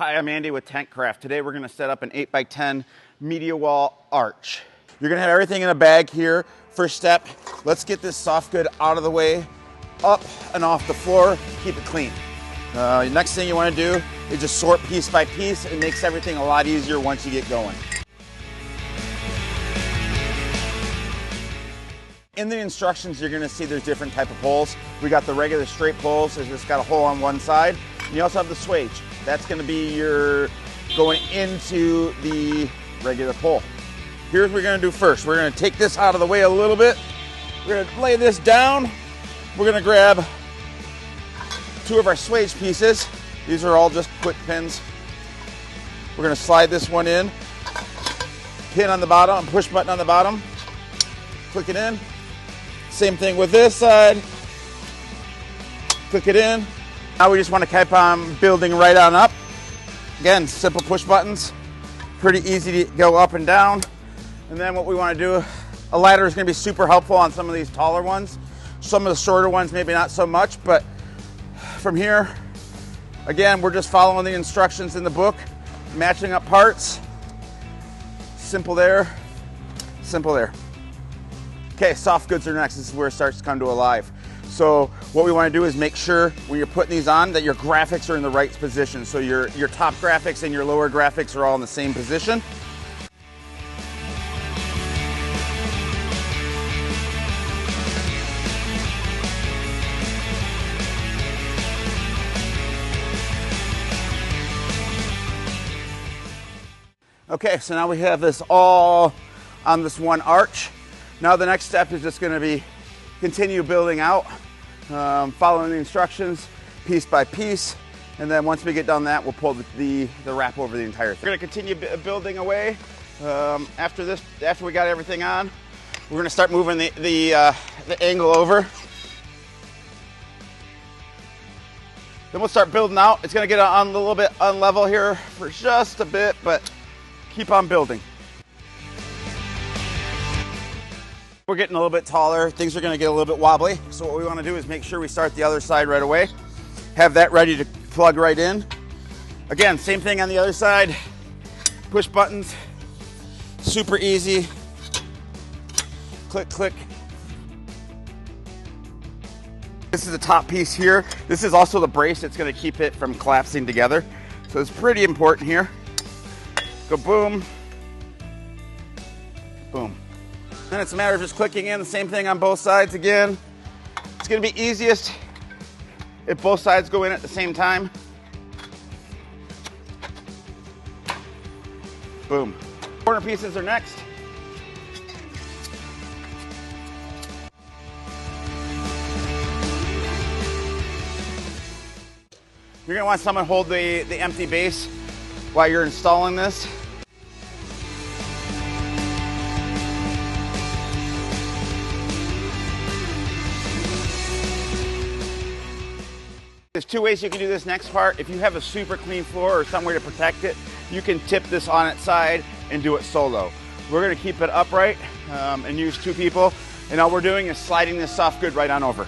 Hi, I'm Andy with TentCraft. Today we're going to set up an 8x10 media wall arch. You're going to have everything in a bag here. First step, let's get this soft good out of the way, up and off the floor, keep it clean. Next thing you want to do is just sort piece by piece. It makes everything a lot easier once you get going. In the instructions, you're going to see there's different type of poles. We got the regular straight poles, so it's got a hole on one side. And you also have the swage. That's going to be your going into the regular pole. Here's what we're going to do first. We're going to take this out of the way a little bit. We're going to lay this down. We're going to grab two of our swage pieces. These are all just quick pins. We're going to slide this one in. Pin on the bottom, push button on the bottom. Click it in. Same thing with this side. Click it in. Now we just want to keep on building right on up. Again, simple push buttons. Pretty easy to go up and down. And then what we want to do, a ladder is going to be super helpful on some of these taller ones. Some of the shorter ones, maybe not so much, but from here, again, we're just following the instructions in the book, matching up parts. Simple there, simple there. Okay, soft goods are next. This is where it starts to come to alive. So what we want to do is make sure when you're putting these on that your graphics are in the right position. So your top graphics and your lower graphics are all in the same position. Okay, so now we have this all on this one arch. Now the next step is just going to be continue building out, following the instructions piece by piece, and then once we get done that, we'll pull the wrap over the entire thing. We're going to continue building away. After we got everything on, we're going to start moving the angle over. Then we'll start building out. It's going to get on a little bit unlevel here for just a bit, but keep on building. We're getting a little bit taller. Things are going to get a little bit wobbly. So what we want to do is make sure we start the other side right away. Have that ready to plug right in. Again, same thing on the other side. Push buttons. Super easy. Click, click. This is the top piece here. This is also the brace that's going to keep it from collapsing together. So it's pretty important here. Go boom. Boom. Then it's a matter of just clicking in, the same thing on both sides again. It's going to be easiest if both sides go in at the same time. Boom. Corner pieces are next. You're going to want someone hold the empty base while you're installing this. There's two ways you can do this next part. If you have a super clean floor or somewhere to protect it, you can tip this on its side and do it solo. We're going to keep it upright and use two people, and all we're doing is sliding this soft good right on over.